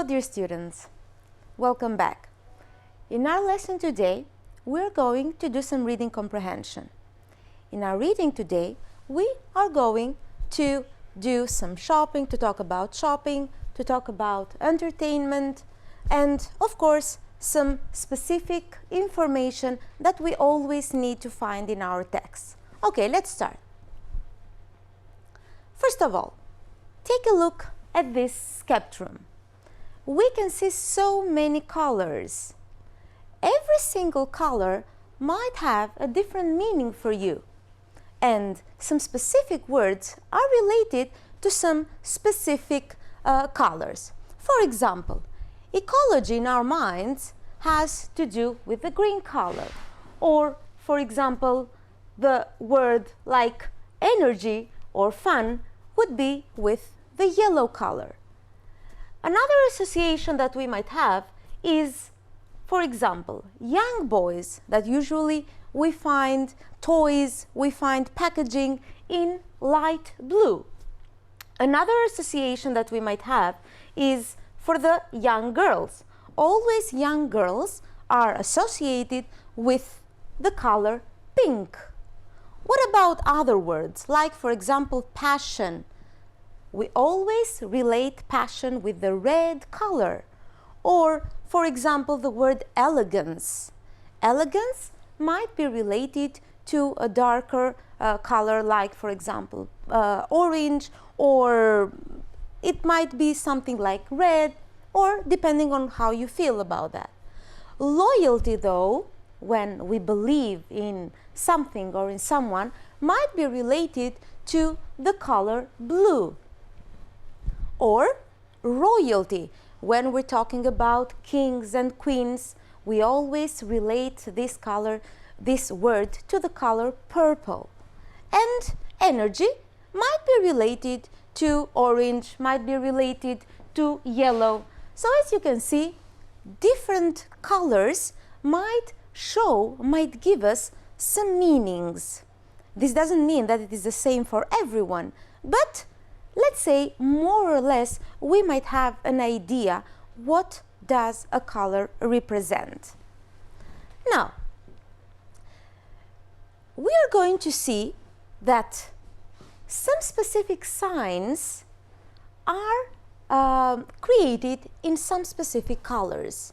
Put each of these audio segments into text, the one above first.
Hello, dear students. Welcome back. In our lesson today, we're going to do some reading comprehension. In our reading today, we are going to do some shopping, to talk about entertainment, and of course, some specific information that we always need to find in our text. Okay, let's start. First of all, take a look at this spectrum. We can see so many colors. Every single color might have a different meaning for you, and some specific words are related to some specific colors. For example, ecology in our minds has to do with the green color, or for example, the word like energy or fun would be with the yellow color. Another association that we might have is, for example, young boys, that usually we find toys, we find packaging in light blue. Another association that we might have is for the young girls. Always young girls are associated with the color pink. What about other words, like for example, passion? We always relate passion with the red color. Or, for example, the word elegance. Elegance might be related to a darker color, like, for example, orange, or it might be something like red, or depending on how you feel about that. Loyalty, though, when we believe in something or in someone, might be related to the color blue. Or royalty, when we're talking about kings and queens, we always relate this color, this word, to the color purple. And energy might be related to orange, might be related to yellow. So as you can see, different colors might give us some meanings. This doesn't mean that it is the same for everyone, but let's say more or less we might have an idea what does a color represent. Now, we are going to see that some specific signs are created in some specific colors.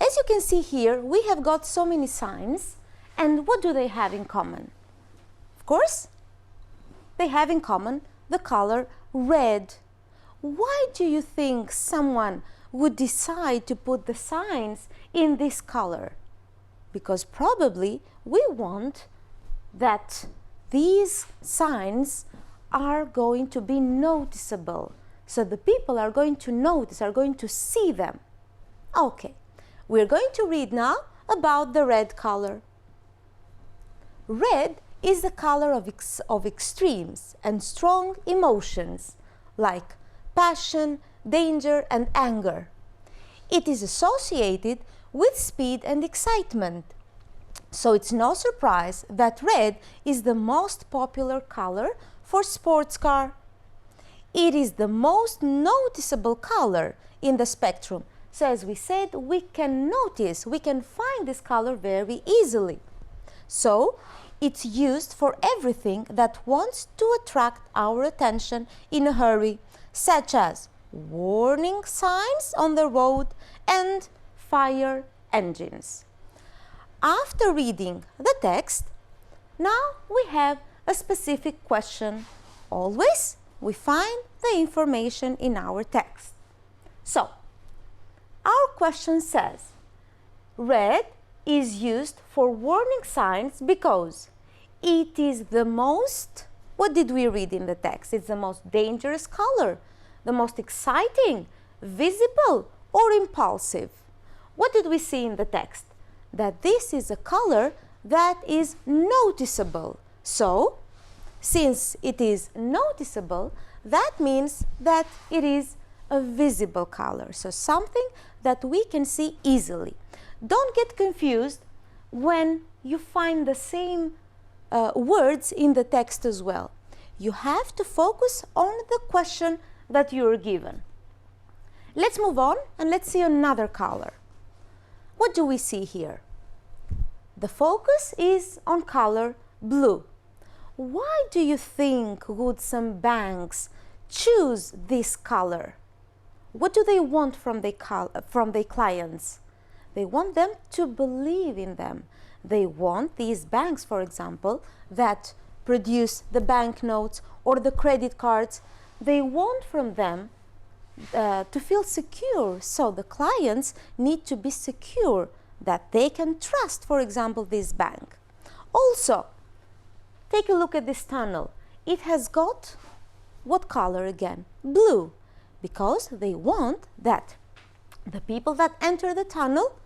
As you can see here, we have got so many signs, and what do they have in common? Of course, they have in common the color red. Why do you think someone would decide to put the signs in this color? Because probably we want that these signs are going to be noticeable. So the people are going to notice, are going to see them. Okay, we're going to read now about the red color. Red is the color of extremes and strong emotions like passion, danger, and anger. It is associated with speed and excitement. So it's no surprise that red is the most popular color for sports car. It is the most noticeable color in the spectrum. So as we said, we can notice, we can find this color very easily. So it's used for everything that wants to attract our attention in a hurry, such as warning signs on the road and fire engines. After reading the text, now we have a specific question. Always we find the information in our text. So, our question says, red is used for warning signs because it is the most, what did we read in the text? It's the most dangerous color, the most exciting, visible, or impulsive. What did we see in the text? That this is a color that is noticeable. So, since it is noticeable, that means that it is a visible color. So something that we can see easily. Don't get confused when you find the same words in the text as well. You have to focus on the question that you are given. Let's move on and let's see another color. What do we see here? The focus is on color blue. Why do you think would some banks choose this color? What do they want from their clients? They want them to believe in them. They want these banks, for example, that produce the banknotes or the credit cards. They want from them to feel secure. So the clients need to be secure that they can trust, for example, this bank. Also, take a look at this tunnel. It has got what color again? Blue, because they want that the people that enter the tunnel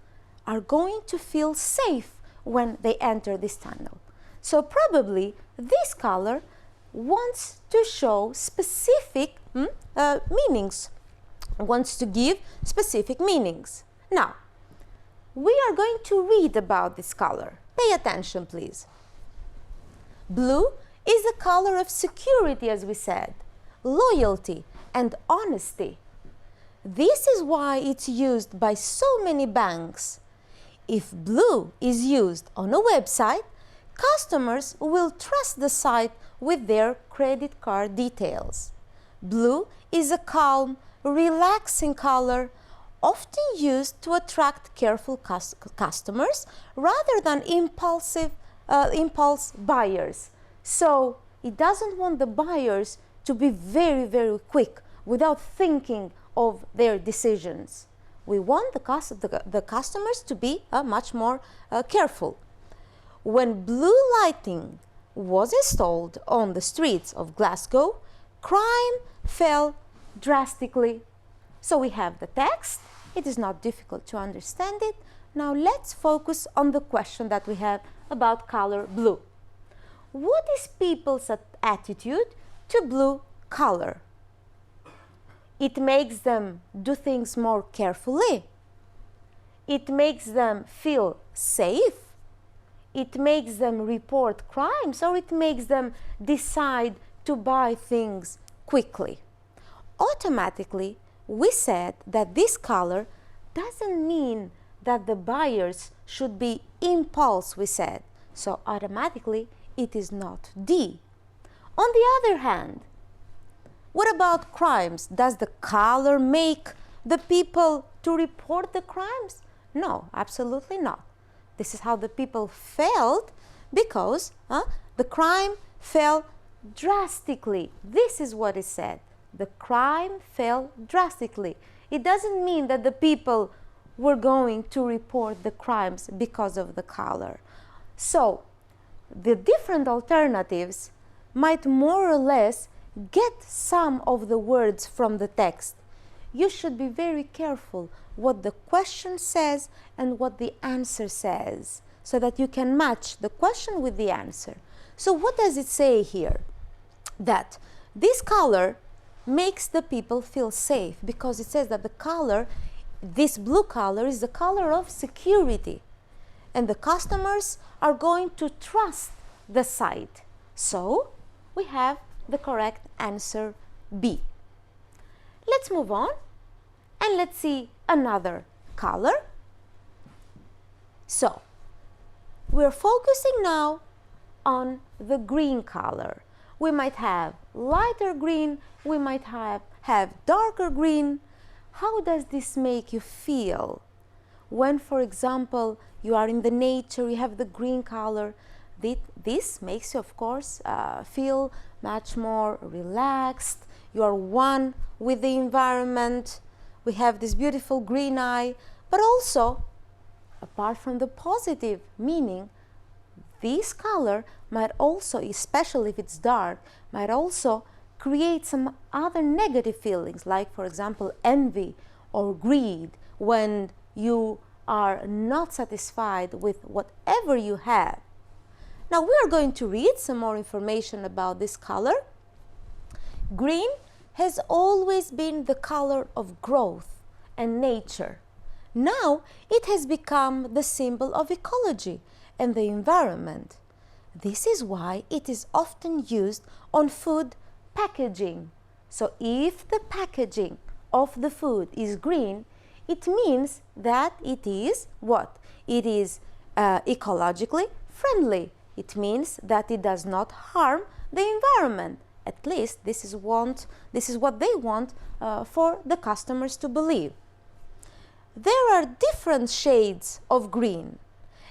are going to feel safe when they enter this tunnel. So probably this color wants to show specific meanings, wants to give specific meanings. Now, we are going to read about this color. Pay attention, please. Blue is the color of security, as we said, loyalty and honesty. This is why it's used by so many banks. If blue is used on a website, customers will trust the site with their credit card details. Blue is a calm, relaxing color, often used to attract careful customers rather than impulse buyers. So it doesn't want the buyers to be very, very quick without thinking of their decisions. We want the customers to be much more careful. When blue lighting was installed on the streets of Glasgow, crime fell drastically. So we have the text. It is not difficult to understand it. Now let's focus on the question that we have about color blue. What is people's attitude to blue color? It makes them do things more carefully. It makes them feel safe. It makes them report crimes, or it makes them decide to buy things quickly. Automatically, we said that this color doesn't mean that the buyers should be impulse, we said. So automatically, it is not D. On the other hand, what about crimes? Does the color make the people to report the crimes? No, absolutely not. This is how the people felt because the crime fell drastically. This is what is said. The crime fell drastically. It doesn't mean that the people were going to report the crimes because of the color. So the different alternatives might more or less get some of the words from the text. You should be very careful what the question says and what the answer says, so that you can match the question with the answer. So what does it say here? That this color makes the people feel safe, because it says that the color, this blue color, is the color of security, and the customers are going to trust the site. So we have the correct answer B. Let's move on and let's see another color. So we're focusing now on the green color. We might have lighter green, we might have darker green. How does this make you feel? When, for example, you are in the nature, you have the green color, this makes you, of course, feel much more relaxed. You are one with the environment. We have this beautiful green eye, but also, apart from the positive meaning, this color might also, especially if it's dark, might also create some other negative feelings, like, for example, envy or greed, when you are not satisfied with whatever you have. Now we are going to read some more information about this color. Green has always been the color of growth and nature. Now it has become the symbol of ecology and the environment. This is why it is often used on food packaging. So if the packaging of the food is green, it means that it is what? It is ecologically friendly. It means that it does not harm the environment. At least this is what they want for the customers to believe. There are different shades of green,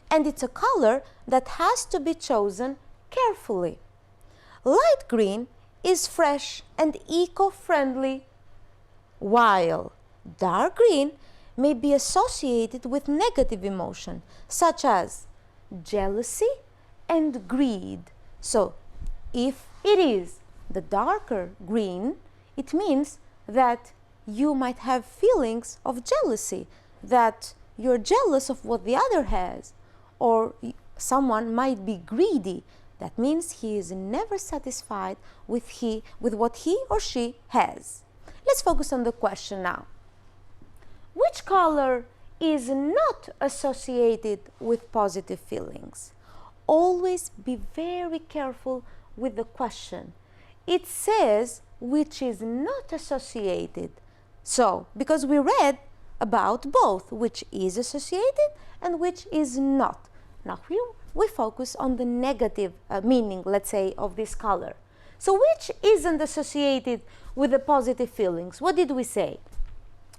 and it's a color that has to be chosen carefully. Light green is fresh and eco-friendly, while dark green may be associated with negative emotion, such as jealousy and greed. So, if it is the darker green, it means that you might have feelings of jealousy, that you're jealous of what the other has, or someone might be greedy. That means he is never satisfied with what he or she has. Let's focus on the question now. Which color is not associated with positive feelings? Always be very careful with the question. It says which is not associated. So, because we read about both, which is associated and which is not. Now here we focus on the negative meaning, let's say, of this color. So which isn't associated with the positive feelings? What did we say?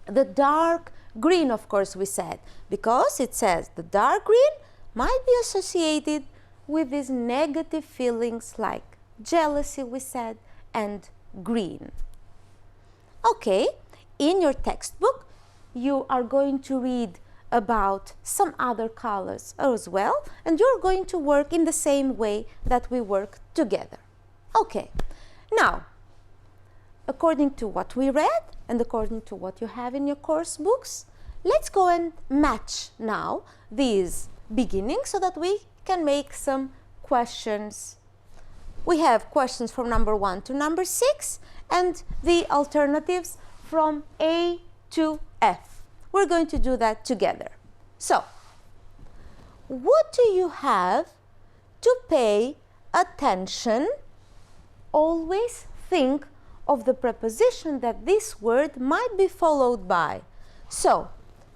The dark green, of course, we said, because it says the dark green might be associated with these negative feelings like jealousy, we said, and green. Okay, in your textbook, you are going to read about some other colors as well, and you're going to work in the same way that we work together. Okay, now, according to what we read and according to what you have in your course books, let's go and match now these beginnings so that we can make some questions. We have questions from number 1 to number 6 and the alternatives from A to F. We're going to do that together. So, what do you have to pay attention? Always think of the preposition that this word might be followed by. So,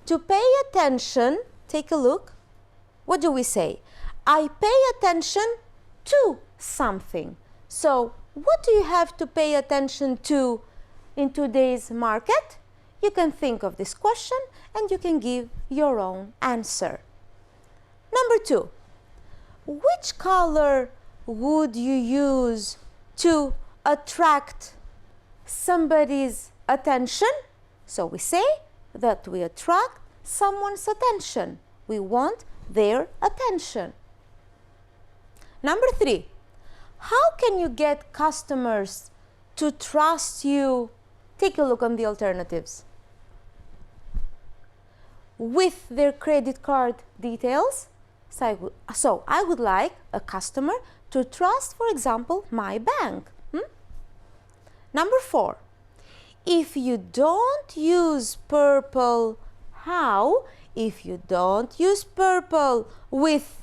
to pay attention, take a look. What do we say? I pay attention to something. So, what do you have to pay attention to in today's market? You can think of this question and you can give your own answer. Number 2, which color would you use to attract somebody's attention? So we say that we attract someone's attention. We want their attention. Number 3, how can you get customers to trust you? Take a look on the alternatives. With their credit card details. So I would like a customer to trust, for example, my bank. Number 4, if you don't use purple, how? If you don't use purple with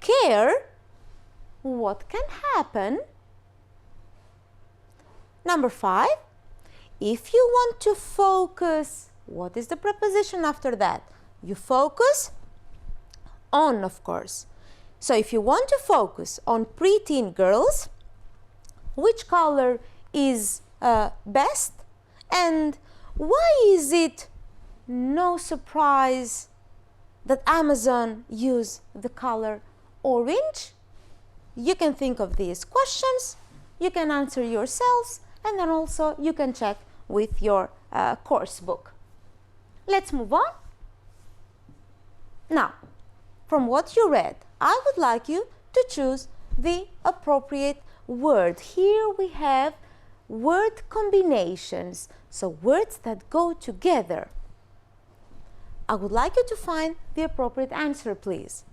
care, what can happen? Number 5, if you want to focus, what is the preposition after that? You focus on, of course. So if you want to focus on preteen girls, which color is best? And why is it no surprise that Amazon use the color orange? You can think of these questions, you can answer yourselves, and then also you can check with your course book. Let's move on. Now, from what you read, I would like you to choose the appropriate word. Here we have word combinations, so words that go together. I would like you to find the appropriate answer, please.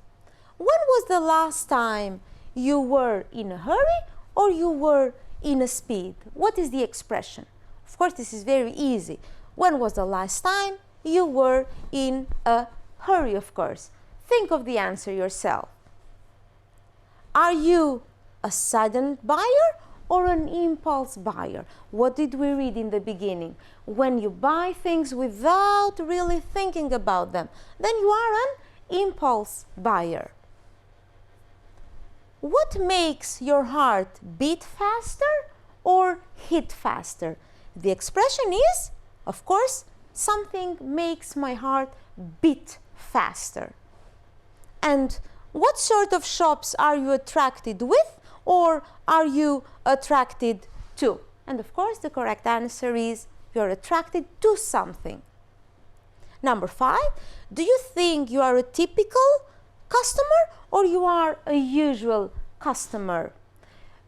When was the last time you were in a hurry or you were in a speed? What is the expression? Of course, this is very easy. When was the last time you were in a hurry, of course? Think of the answer yourself. Are you a sudden buyer or an impulse buyer? What did we read in the beginning? When you buy things without really thinking about them, then you are an impulse buyer. What makes your heart beat faster or hit faster? The expression is, of course, something makes my heart beat faster. And what sort of shops are you attracted with or are you attracted to? And of course, the correct answer is you're attracted to something. Number 5, do you think you are a typical customer or you are a usual customer?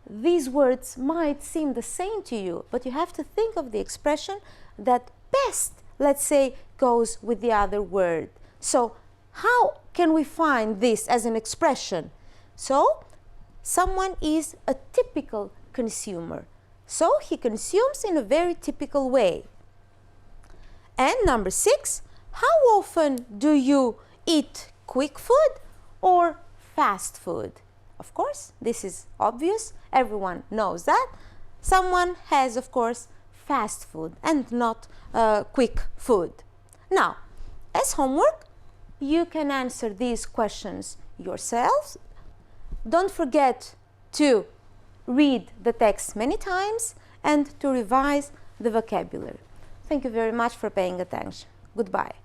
These words might seem the same to you, but you have to think of the expression that best, let's say, goes with the other word. So how can we find this as an expression? So someone is a typical consumer. So he consumes in a very typical way. And number 6, how often do you eat quick food or fast food? Of course, this is obvious. Everyone knows that. Someone has, of course, fast food and not quick food. Now, as homework, you can answer these questions yourselves. Don't forget to read the text many times and to revise the vocabulary. Thank you very much for paying attention. Goodbye.